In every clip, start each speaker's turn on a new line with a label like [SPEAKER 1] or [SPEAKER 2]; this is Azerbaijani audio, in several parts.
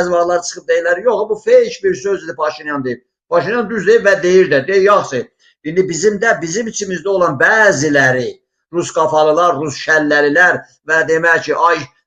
[SPEAKER 1] bəzi vaxtlar çıxıb deyirlər, yox, bu feyş bir sözdür, Paşinyan deyib. Paşinyan düz deyib və deyir də, yaxşı. İndi bizim içimizdə olan bəziləri, Rus qafalılar, Rus şəlləlilər və demək ki,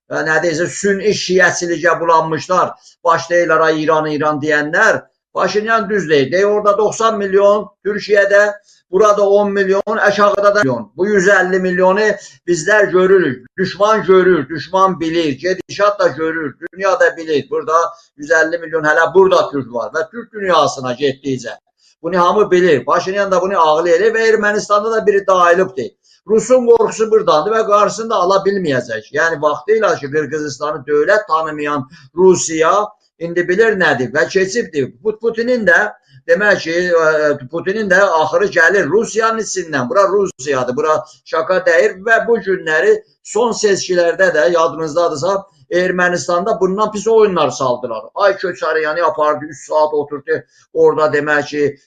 [SPEAKER 1] nə deyirsə, sünni şiəçilikə bulanmışlar, başlayırlar İran deyənlər, Paşinyan düz deyir. Deyir, orada 90 milyon Türkiyədə, burada 10 milyon, aşağıda da milyon. Bu 150 milyonu bizlər görürük. Düşman görür, düşman bilir, gedişat da görür, dünya da bilir. Burada 150 milyon hələ burada Türk var və Türk dünyasına getdikcə. Bunu hamı bilir. Paşinyan da bunu ağlı edir və Ermənistanda da biri dahilibdir. Rusun qorxusu buradadır və qarşısını da ala bilməyəcək. Yəni, vaxtıyla ki, Qırğızistanı dövlət tanımayan Rusiya indi bilir nədir və keçibdir. Putinin də, demək ki, Putinin də axırı gəlir Rusiyanın içindən. Bura Rusiyadır, bura şaka deyir və bu günləri son seçkilərdə də yadınızdadırsa, Ermənistanda bundan pis oyunlar saldılar. Ay Köçəryanı apardı, 3 saat oturdu, orada demək ki,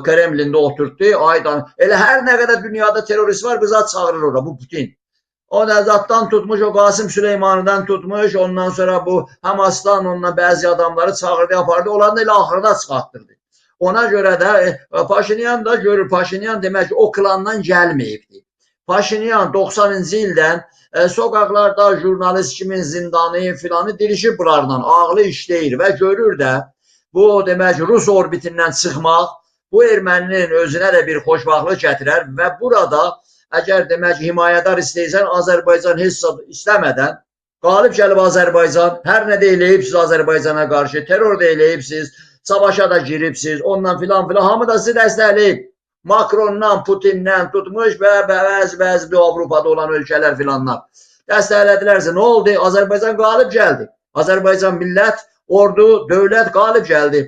[SPEAKER 1] Kremlində oturdu. Elə hər nə qədər dünyada terörist var, biza çağırır orada, bu Putin. O Nəzatdan tutmuş, o Qasım Süleymanıdan tutmuş, ondan sonra bu Hamasdan onunla bəzi adamları çağırdı, apardı, onları da elə axırda çıxartdırdı. Ona görə də Paşinyan da görür, Paşinyan demək ki, o klandan gəlməyibdir. Paşinyan 90-cı ildən sokaqlarda jurnalist kimin zindanı filanı dirişib bunlarla, ağlı işləyir və görür də bu demək ki, Rus orbitindən çıxmaq, bu erməninin özünə də bir xoşbaxtlıq gətirər və burada əgər demək ki, himayədar istəyirsən, Azərbaycan heç istəmədən qalib gəlib Azərbaycan, hər nə də eləyibsiz Azərbaycana qarşı, terror da eləyibsiz, savaşa da giribsiz, ondan filan, hamı da sizi dəstəkləyib. Makrondan, Putindən tutmuş və bəzi bir Avropada olan ölkələr filanlar. Dəstəklədilərsə, nə oldu? Azərbaycan qalib gəldi. Azərbaycan millət, ordu, dövlət qalib gəldi.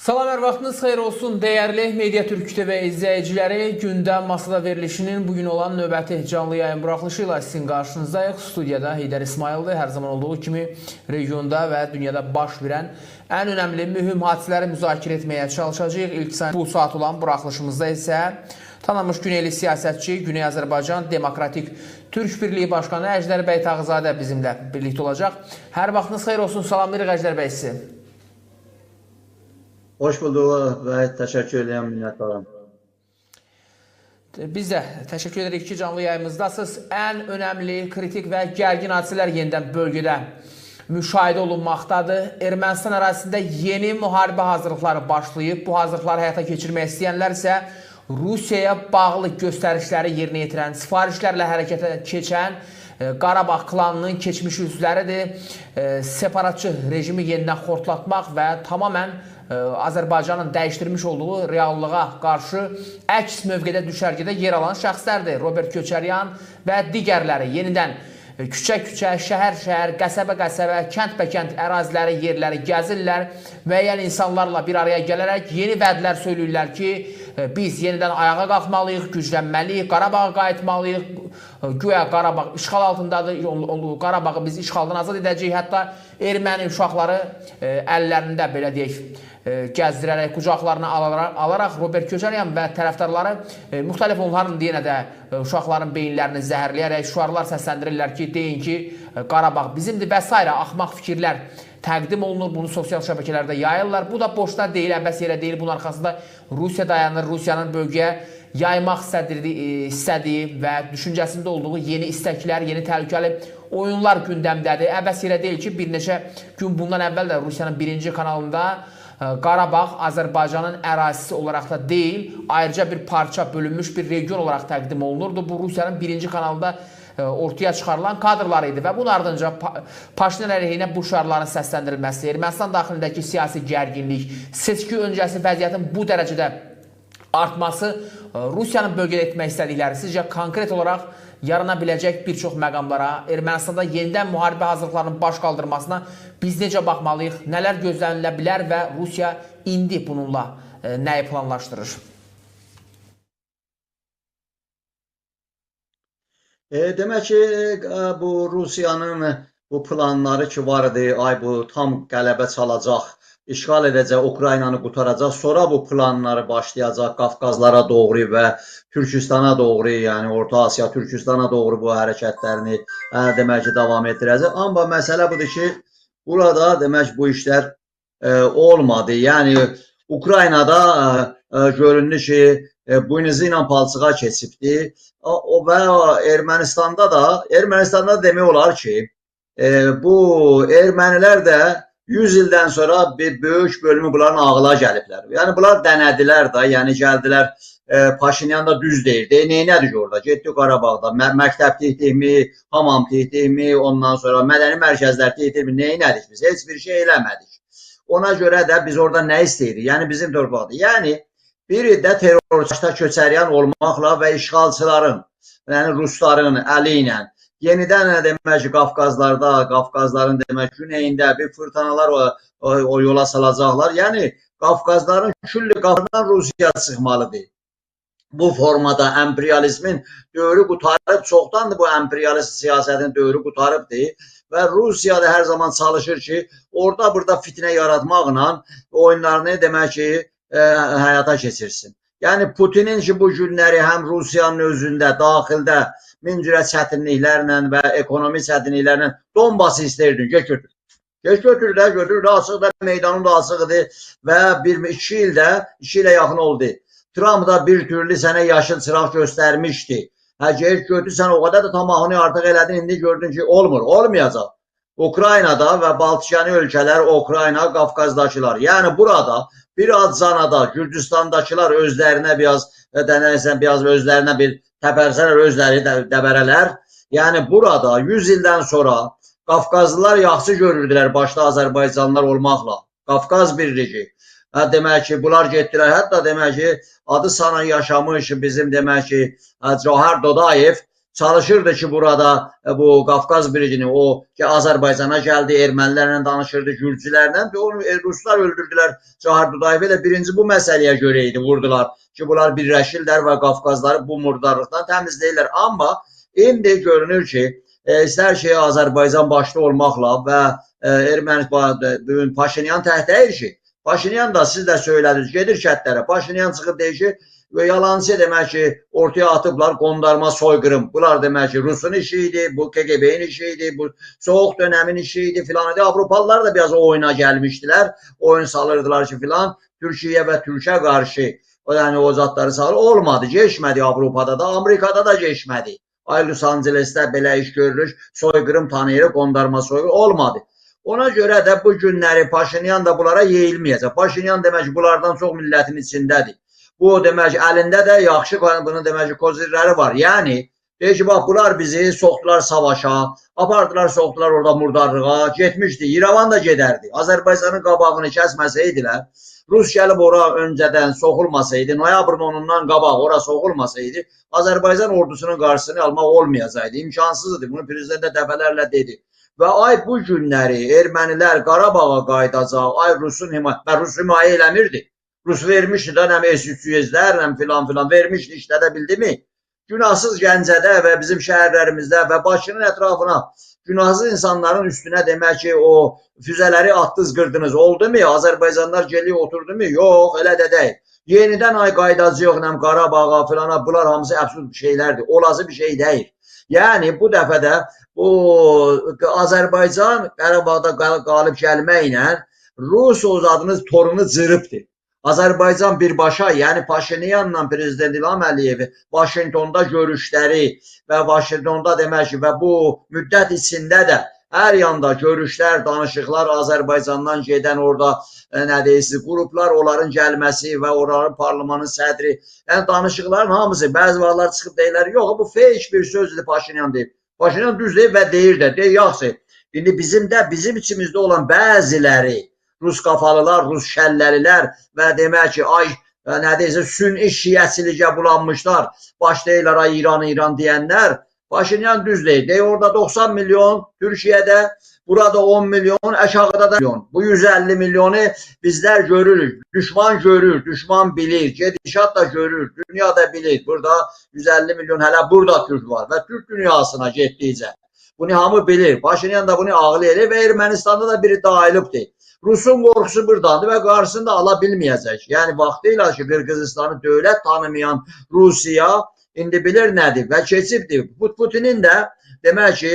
[SPEAKER 2] Salam, hər vaxtınız xeyir olsun, dəyərli Media Türk TV izləyiciləri. Gündəm Masada verilişinin bugün olan növbəti canlı yayın buraxılışı ilə sizin qarşınızdayıq. Studiyada Heydər İsmaildir. Hər zaman olduğu kimi regionda və dünyada baş verən ən önəmli, mühüm hadisələri müzakirə etməyə çalışacağıq. İlk bu saat olan buraxılışımızda isə tanınmış Güneyli siyasətçi, Güney Azərbaycan Demokratik Türk Birliyi Başkanı Əjdər bəy Tağızadə bizimlə birlikdə olacaq. Hər vaxtınız xeyir olsun, salamlayırıq Əjdər bəy sizi.
[SPEAKER 1] Hoş bulduk və təşəkkür edirəm minnətdaram.
[SPEAKER 2] Biz də təşəkkür edirik ki, canlı yayımızdasınız. Ən önəmli, kritik və gərgin hadisələr yenidən bölgədə müşahidə olunmaqdadır. Ermənistan ərazisində yeni müharibə hazırlıqları başlayıb. Bu hazırlıqları həyata keçirmək istəyənlər isə Rusiyaya bağlı göstərişləri yerinə yetirən, sifarişlərlə hərəkətə keçən Qarabağ klanının keçmiş üzvləridir. Separatçı rejimi yenidən xortlatmaq və tamamən Azərbaycanın dəyişdirmiş olduğu reallığa qarşı əks mövqedə düşərgədə yer alan şəxslərdir. Robert Köçəryan və digərləri yenidən küçə-küçə, şəhər-şəhər, qəsəbə-qəsəbə, kənd-bəkənd əraziləri, yerləri gəzirlər. Müəyyən insanlarla bir araya gələrək yeni vədlər söyləyirlər ki, biz yenidən ayağa qalxmalıyıq, güclənməliyik, Qarabağa qayıtmalıyıq. Güya Qarabağ işğal altındadır, Qarabağı biz işğaldan azad edəcəyik. Hətta erməni uşaqları əllərində, belə deyək, gəzdirərək, qucaqlarına alaraq Robert Köçəryan və tərəfdarları müxtəlif onların yenə də uşaqların beyinlərini zəhərləyərək şüarlar səsləndirirlər ki, deyin ki, Qarabağ bizimdir və s. axmaq fikirlər təqdim olunur, bunu sosial şəbəkələrdə yayırlar. Bu da boşda deyil, əbəs yerə deyil. Bunun arxasında Rusiya dayanır, Rusiyanın bölgəyə yaymaq istədiyi və düşüncəsində olduğu yeni istəklər, yeni təhlükəli oyunlar gündəmdədir. Əbəs yerə deyil ki, bir neçə gün bundan əvvəl də Rusiyanın birinci kanalında Qarabağ Azərbaycanın ərazisi olaraq da deyil, ayrıca bir parça, bölünmüş bir region olaraq təqdim olunurdu. Bu Rusiyanın birinci kanalında ortaya çıxarılan kadrlar idi və bunun ardınca Paşinyan əleyhinə bu şüarların səsləndirilməsi, Ermənistan daxilindəki siyasi gərginlik, seçki öncəsi vəziyyətin bu dərəcədə artması Rusiyanın bölgədə etmək istədikləri sizcə konkret olaraq yarana biləcək bir çox məqamlara, Ermənistanda yenidən müharibə hazırlıqlarının baş qaldırmasına biz necə baxmalıyıq, nələr gözlənilə bilər və Rusiya indi bununla nəyi planlaşdırır?
[SPEAKER 1] Demək ki, bu Rusiyanın bu planları ki var idi, ay bu tam qələbə çalacaq, işğal edəcək, Ukraynanı qurtaracaq. Sonra bu planları başlayacaq Qafqazlara doğru və Türkistana doğru, yəni Orta Asiya, Türkistana doğru bu hərəkətlərini demək ki, davam etdirəcək. Amma məsələ budur ki, burada demək bu işlər olmadı. Yəni Ukraynada göründü ki, buynuzı ilə palçığa keçibdi. Və Ermənistanda demək olar ki, bu ermənilər də 100 ildən sonra bir böyük bölümü bunların ağla gəliblər. Yəni bunlar dənədilər də, yəni gəldilər, Paşinyan da düz deyirdi. Neynədik orada? Getdik Qarabağda, məktəb tikdikmi, hamam tikdikmi, ondan sonra mədəni mərkəzlər tikdikmi, neynədik biz? Heç bir şey eləmədik. Ona görə də biz orada nə istəyirik? Yəni bizim torpaqda. Yəni biri də terrorçuda köçəryan olmaqla və işğalçıların, yəni Rusların əli ilə yenidən demək ki, Qafqazların demək güneyində bir fırtınalar o yola salacaqlar. Yəni Qafqazların külli qapıdan Rusiya çıxmalıdır. Bu formada emperyalizmin dövrü qutarıb, çoxdandır bu emperyalist siyasətin dövrü qutarıbdır və Rusiya da hər zaman çalışır ki, orada burada fitnə yaratmaqla oyunlarını demək ki, həyata keçirsin. Yəni Putinin ki, bu günləri həm Rusiyanın özündə, daxildə min cürə çətinliklərlə və ekonomi çətinliklərlə Donbası istəyirdin, geç götür. Geç götür də, açıqda meydanın da açıqdır və 2 ilə yaxın oldu. Trump da bir türlü sənə yaşıl çıraq göstərmişdi. Geç götür, sən o qədər də tamahını artıq elədin, indi gördün ki, olmayacaq. Ukraynada və Baltikani ölkələr, Ukrayna, Qafqazdakılar. Yəni burada biraz Canada, Gürcüstandakılar özlərinə biraz özlərinə bir təpərsələr, özləri dəbərələr. Yəni burada 100 ildən sonra Qafqazlılar yaxşı görürdülər başda Azərbaycanlılar olmaqla. Qafqaz birliyi. Demək ki, bunlar getdilər. Hətta demək ki, adı sana yaşamış bizim demək ki, Cahar Dodayev çalışırdı ki, burada bu Qafqaz birliyini, o ki Azərbaycana gəldi, ermənilərlə danışırdı, gürcülərlə. Ruslar öldürdülər Cahar Dodayev'i də birinci bu məsələyə görə idi, vurdular ki, bunlar birləşirlər və Qafqazları bu murdarlıqdan təmizləyirlər. Amma indi görünür ki, istər ki, Azərbaycan başda olmaqla və Ermənistan Paşinyan təhdəyir ki, Paşinyan da siz də söylədiniz, gedir kətlərə. Paşinyan çıxıb deyir ki, yalancı demək ki, ortaya atıblar qondarma soyqırım. Bunlar demək ki, Rusun işi idi, bu KGB-in işi idi, bu soğuq dönəmin işi idi filan idi. Avropalılar da biraz o oyuna gəlmişdilər. Oyun salırdılar ki filan, Türkiyə və Türkə qarşı yəni o zatları salır. Olmadı, geçmədi Avropada da, Amerikada da geçmədi. Los Angeles'də belə iş görülür, soyqırım tanıyırıq, qondarma soyqırım, olmadı. Ona görə də bu günləri Paşinyan da bunlara yeyilməyəcək. Paşinyan demək ki, bunlardan çox millətin içindədir. Bu demək ki, əlində də yaxşı bunun demək ki, kozirləri var. Yəni, deyir ki, bax, bunlar bizi soxdular savaşa, apardılar, soxdular orada murdarlığa, getmişdi. İrəvan da gedərdi. Azərbaycanın qabağını kəsməsəydilər, Rus gəlib ora öncədən soxulmasaydı, noyabrın 10-undan qabaq ora soxulmasaydı, Azərbaycan ordusunun qarşısını almaq olmayacaqdı. İmkansızdır. Bunu prezident də dəfələrlə dedi. Və ay bu günləri ermənilər Qarabağa qayıdacaq, ay Rusun himayə eləmirdi. Rus vermişdi də, nəm S-300-lər, nəm filan vermişdi, işlədə bildi mi? Günahsız Gəncədə və bizim şəhərlərimizdə və Bakının ətrafına günahsız insanların üstünə demək ki, o füzələri attınız, qırdınız, oldu mu? Azərbaycanlar geliyor, oturdu mu? Yox, elə də deyil. Yenidən ay qaydacaq, nəm Qarabağa filana, bunlar hamısı absurd şeylərdir, olası bir şey deyil. Yəni bu dəfə də bu Azərbaycan Qarabağda qalib gəlməklə Rus ozadınız torunu cırıbdır. Azərbaycan birbaşa, yəni Paşinyanla Prezident İlham Əliyev Vaşinqtonda görüşləri və Vaşinqtonda demək ki, və bu müddət içində də hər yanda görüşlər, danışıqlar Azərbaycandan gedən orada nə deyirsiniz, qruplar, onların gəlməsi və onların parlamanın sədri, yəni danışıqların hamısı, bəzi vaxtlar çıxıb deyirlər, yox, bu feyk bir sözdür Paşinyan deyib. Paşinyan düz deyib və deyir də, yaxşı, indi bizim içimizdə olan bəziləri, Rus qafalılar, Rus şəlləlilər və demək ki, nə deyirsə, sünni şiəçilikə bulanmışlar, başlayırlar ay İran deyənlər, Paşinyan düz deyir. Deyir, orada 90 milyon Türkiyədə, burada 10 milyon, aşağıda da milyon. Bu 150 milyonu bizlər görürük. Düşman görür, düşman bilir, gedişat da görür, dünya da bilir. Burada 150 milyon hələ burada Türk var və Türk dünyasına getdikcə. Bunu hamı bilir. Paşinyan da bunu ağlı edir və Ermənistanda da biri dahilibdir. Rusun qorxusu buradadır və qarşısında ala bilməyəcək. Yəni vaxtıyla ki Qırğızistanı dövlət tanımayan Rusiya indi bilir nədir və keçibdir. Putinin də demək ki,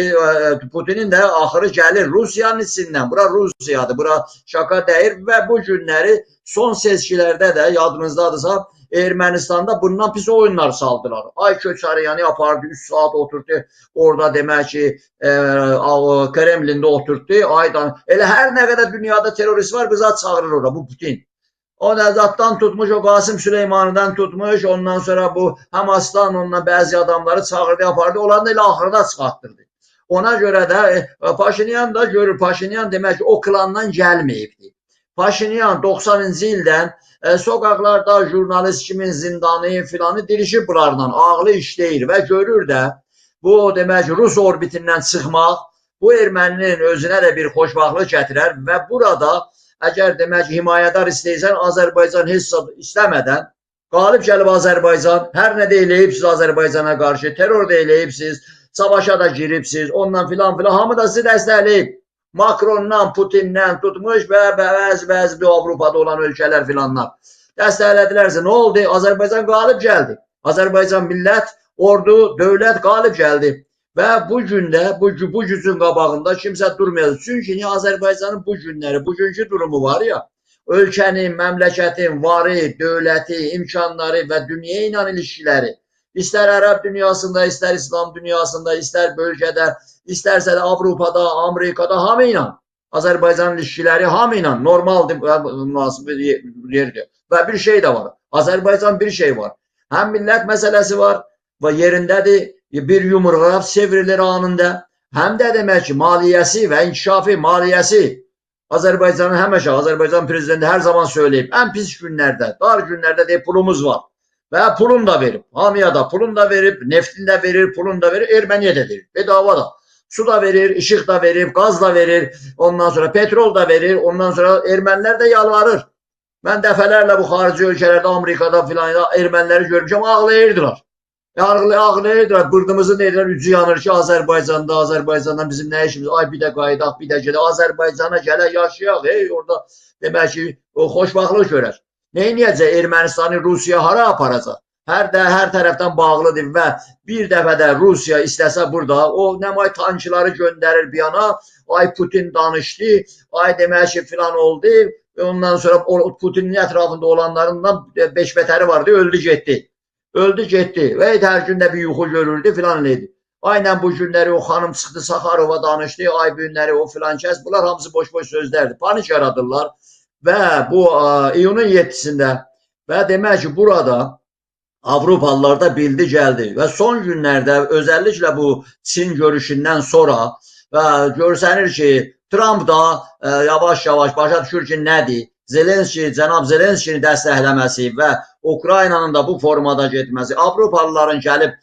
[SPEAKER 1] Putinin də axırı gəlir Rusiyanın içindən. Bura Rusiyadır, bura şaka deyir və bu günləri son seçkilərdə də yadınızdadırsa Ermənistanda bundan pis oyunlar saldılar. Ay Köçəryanı apardı, 3 saat oturdu orada demək ki, Kremlində oturdu. Aydan elə hər nə qədər dünyada terörist var, bizi çağırır orada bu Putin. O Nəzatdan tutmuş, o Qasım Süleymanıdan tutmuş, ondan sonra bu Hamasdan ondan bəzi adamları çağırdı, apardı, onları da elə axırda çıxartdırdı. Ona görə də Paşinyan da görür, Paşinyan demək ki, o klandan gəlməyibdi. Paşinyan 90-cı ildən sokaqlarda jurnalist kimin zindanı filanı dirişib bunlarla, ağlı işləyir və görür də bu demək ki, Rus orbitindən çıxmaq bu erməninin özünə də bir xoşbaxtlıq gətirər və burada əgər demək ki, himayədar istəyirsən, Azərbaycan heç istəmədən qalib gəlib Azərbaycan, hər nə də eləyibsiz Azərbaycana qarşı, terror da eləyibsiz, savaşa da giribsiz, ondan filan filan, hamı da sizi dəstəkləyib. Makrondan, Putin'dən tutmuş və bəzi Avropada olan ölkələr filanlar dəstəklədilərsə, nə oldu? Azərbaycan qalib gəldi. Azərbaycan millət, ordu, dövlət qalib gəldi. Və bu gündə, bu gücün qabağında kimsə durmayacaq. Çünki Azərbaycanın bu günləri, bugünkü durumu var ya, ölkənin, məmləkətin varı, dövləti, imkanları və dünya ilə ilişkiləri, istər Ərəb dünyasında, istər İslam dünyasında, istər bölgədə, istərsə də Avropada, Amerikada, hamı ilə, Azərbaycanın ilişkiləri hamı ilə normaldır, münasib yerdir. Və bir şey də var, Azərbaycan bir şey var, həm millət məsələsi var və yerindədir, bir yumruğa çevrilir anında, həm də demək ki, maliyyəsi və inkişafı, maliyyəsi Azərbaycanın həmişə, Azərbaycan prezidenti hər zaman söyləyib, ən pis günlərdə, dar günlərdə deyib pulumuz var və pulunu da verib, hamıya da pulunu da verib, neftini də verir, pulunu da verir, Erməniyə də verir, bedava da, su da verir, işıq da verir, qaz da verir, ondan sonra petrol da verir, ondan sonra ermənilər də yalvarır. Mən dəfələrlə bu xarici ölkələrdə, Amerikada filan erməniləri görmüşəm, ağlayırdılar. Ağlayırdılar, bırdımızı deyirlər, ücü yanır ki, Azərbaycandan bizim nə işimiz, ay bir də qayıdaq, bir də gedək, Azərbaycana gələk, yaşayaq, orada demək ki, xoşbaxtlıq görər. Neyniyəcək, Ermənistanı Rusiya hara aparacaq? Hər tərəfdən bağlıdır və bir dəfə də Rusiya istəsə burada, o nəmay tankçıları göndərir bir yana, ay Putin danışdı, ay demək ki, filan oldu, ondan sonra Putinin ətrafında olanlarından 5 bətəri vardı, öldü getdi. Öldü getdi və hər gündə bir yuxu görürdü filan eləydi. Aynen bu günləri o xanım çıxdı Saxarova danışdı, ay bu günləri o filan kəs, bunlar hamısı boş-boş sözlərdir. Panik yaradırlar və bu iyunun 7-sində və demək ki, burada Avropalılar da bildi gəldi və son günlərdə özəlliklə bu Çin görüşündən sonra və görsənir ki, Trump da yavaş-yavaş başa düşür ki, nədir? Cənab Zelenskini dəstəkləməsi və Ukraynanın da bu formada getməsi, Avropalıların gəlib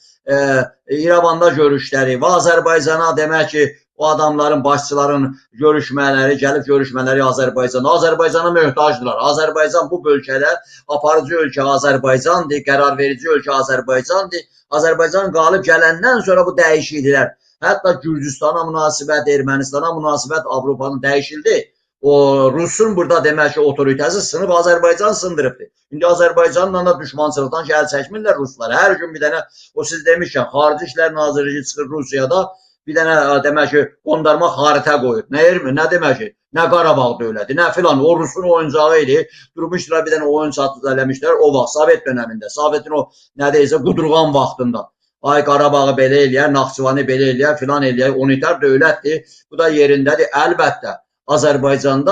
[SPEAKER 1] İrəvanda görüşləri və Azərbaycana demək ki, o adamların, başçıların görüşmələri, gəlib görüşmələri Azərbaycanda. Azərbaycana möhtacdırlar. Azərbaycan bu bölgədə aparıcı ölkə Azərbaycandır, qərar verici ölkə Azərbaycandır. Azərbaycan qalib gələndən sonra bu dəyişikliklər, hətta Gürcüstana münasibət, Ermənistana münasibət Avropanın dəyişildi. O Rusun burada demək ki, otoritəsi sınıb Azərbaycan sındırıbdır. İndi Azərbaycanla da düşmançılıqdan ki, əl çəkmirlər Ruslar. Hər gün bir dənə, o siz demişkən, Xarici İşlər Nazirliyi çıxır Rusiyada, bir dənə demək ki, qondarma xaritə qoyur. Nə demək ki, nə Qarabağ dövləti, nə filan, o Rusun oyuncağı idi. Durmuşdular bir dənə oyun satı eləmişlər o vaxt, Sovet dönəmində, Sovetin o nə deyilsə qudurğan vaxtında. Ay Qarabağı belə eləyər, Naxçıvanı belə eləyər, filan eləyər, unitar dövlətdir. Bu da yerindədir, əlbəttə. Azərbaycan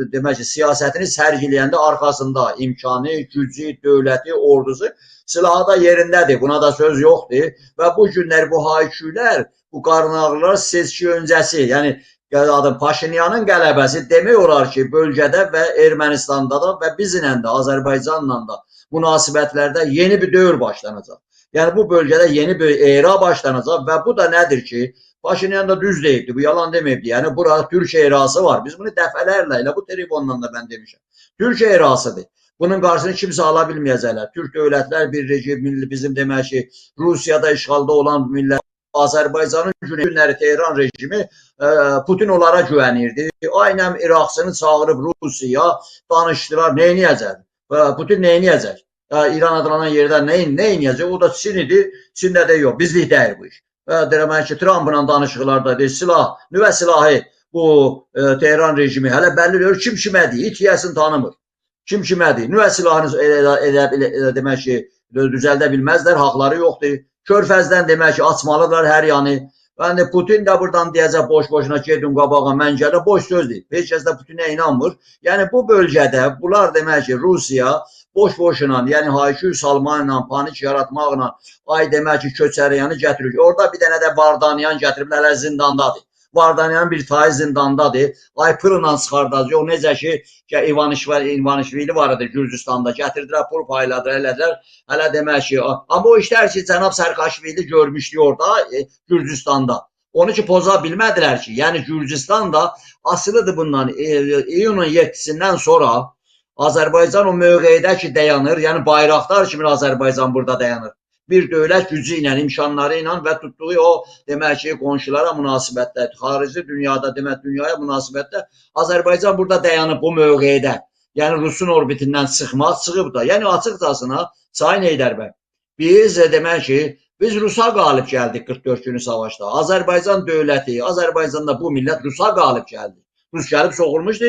[SPEAKER 1] demək ki, siyasətini sərgiləyəndə arxasında imkanı, gücü, dövləti, ordusu, silahı da yerindədir. Buna da söz yoxdur. Və bu günlər bu haykülər, bu qarnağlar seçki öncəsi, yəni Paşinyanın qələbəsi demək olar ki, bölgədə və Ermənistanda da və bizimlə də, Azərbaycanla da münasibətlərdə yeni bir dövr başlanacaq. Yəni bu bölgədə yeni bir era başlanacaq və bu da nədir ki, Paşinyan da düz deyibdi, bu yalan deməyibdi. Yəni burada Türkiyə erası var. Biz bunu dəfələrlə, elə bu telefonla da mən demişəm. Türkiyə erasıdır. Bunun qarşısını kimsə ala bilməyəcəklər. Türk dövlətlər birliyi, bizim demək ki, Rusiyada işğalda olan millət Azərbaycanın günləri Tehran rejimi Putin onlara güvənirdi. Aynən İraqçını çağırıb Rusiya danışdılar. Nə edəcək? Putin nə edəcək? İran adlanan yerdən nə edəcək? O da Çin idi. Çində də yox. Bizlik deyil bu iş. Deyirəm ki, Trump'la danışıqlarda deyir, nüvə silahı bu Tehran rejimi hələ bəlli deyil. Kim kimədir? İt yiyəsini tanımır. Kim kimədir? Nüvə silahını demək ki, düzəldə bilməzlər, haqları yoxdur. Körfəzdən demək ki, açmalıdırlar hər yanı. Yəni Putin də buradan deyəcək boş-boşuna gedin qabağa, mən gələ boş söz deyil. Heç kəs də Putinə inanmır. Yəni bu bölgədə bunlar demək ki, Rusiya boş-boşuna, yəni hayküy salmaqla, panik yaratmaqla, ay demək ki, Köçəryanı gətirir. Orada bir dənə də Vardanyan gətirib hələ zindandadır. Vardanyan bir tayı zindandadır. Ay pırla çıxardacaq. O necə ki, İvanişvili var idi Gürcüstanda. Gətirdilər, pul payladılar, elədilər. Hələ demək ki, amma o işlər ki, cənab Sərkaşvili görmüşdü orada Gürcüstanda. Onu ki, poza bilmədilər ki, yəni Gürcüstan da asılıdır bundan. İyunun 7-sindən sonra Azərbaycan o mövqedə ki, dayanır, yəni bayraqlar kimi Azərbaycan burada dayanır. Bir dövlət gücü ilə, imkanları ilə və tutduğu o demək ki, qonşulara münasibətdə, xarici dünyada demək dünyaya münasibətdə Azərbaycan burada dayanıb bu mövqedə. Yəni Rusun orbitindən çıxmaz, çıxıb da. Yəni açıqcasına Sayın Heydər bəy, biz demək ki, biz Rusa qalib gəldik 44 günlük savaşda. Azərbaycan dövləti, Azərbaycanda bu millət Rusa qalib gəldi. Rus gəlib soxulmuşdu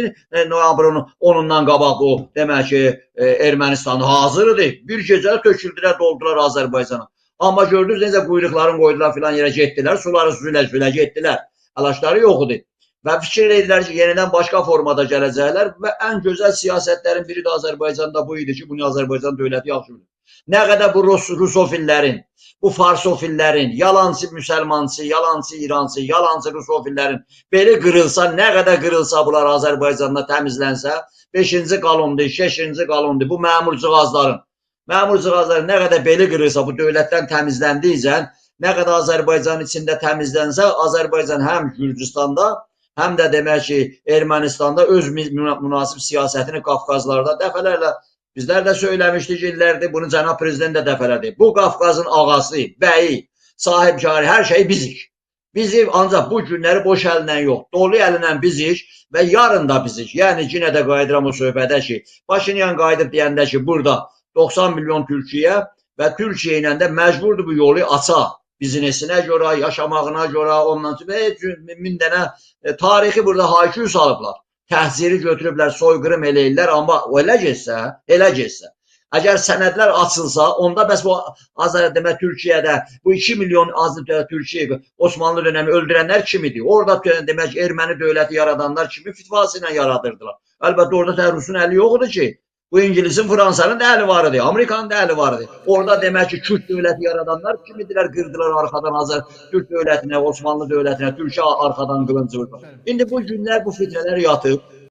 [SPEAKER 1] noyabrın 10-undan qabaq o demək ki, Ermənistanı hazır idi. Bir gecə töküldülər, doldular Azərbaycana. Amma gördünüz necə quyruqlarını qoydular filan yerə getdilər, suları sülə getdilər. Əlaşları yox idi. Və fikir edirlər ki, yenidən başqa formada gələcəklər və ən gözəl siyasətlərin biri də Azərbaycanda bu idi ki, bunu Azərbaycan dövləti yaxşı bilir. Nə qədər bu rusofillərin, bu farsofillərin, yalancı müsəlmancı, yalancı İrancı, yalancı rusofillərin beli qırılsa, nə qədər qırılsa bunlar Azərbaycanda təmizlənsə, 5-ci qalondur, 6-ci qalondur bu məmurcığazların nə qədər beli qırılsa, bu dövlətdən təmizləndikcə, nə qədər Azərbaycanın içində təmizlənsə, Azərbaycan həm Gürcüstanda, həm də demək ki, Ermənistanda öz münasib siyasətini Qafqazlarda dəfələrlə bizlər də söyləmişdik illərdir, bunu cənab prezident də dəfələrdir. Bu Qafqazın ağası, bəyi, sahibkarı, hər şey bizik. Bizi ancaq bu günləri boş əlindən yox, dolu əlindən bizik və yarın da bizik. Yəni yenə də qayıdıram o söhbədə ki, Paşinyan qayıdıb deyəndə ki, burada 90 milyon Türkiyə və Türkiyə ilə də məcburdur bu yolu aça. Biznesinə görə, yaşamağına görə, ondan sonra min dənə tarixi burada hayküy salıblar. Təhsiri götürüblər, soyqırım eləyirlər, amma elə getsə, əgər sənədlər açılsa, onda bəs bu demək Türkiyədə bu 2 milyon Türkiyə Osmanlı dönəmi öldürənlər kim idi? Orada demək erməni dövləti yaradanlar kimi fitvası ilə yaradırdılar. Əlbəttə orada Rusun əli yoxdur ki, bu İngilisin, Fransanın da əli var idi, Amerikanın da əli var idi. Orada demək ki, Kürt dövləti yaradanlar kim idilər, qırdılar arxadan Türk dövlətinə, Osmanlı dövlətinə, Türkiyə arxadan qılıncı vurdu. İndi bu günlər bu fitrələr yatıb.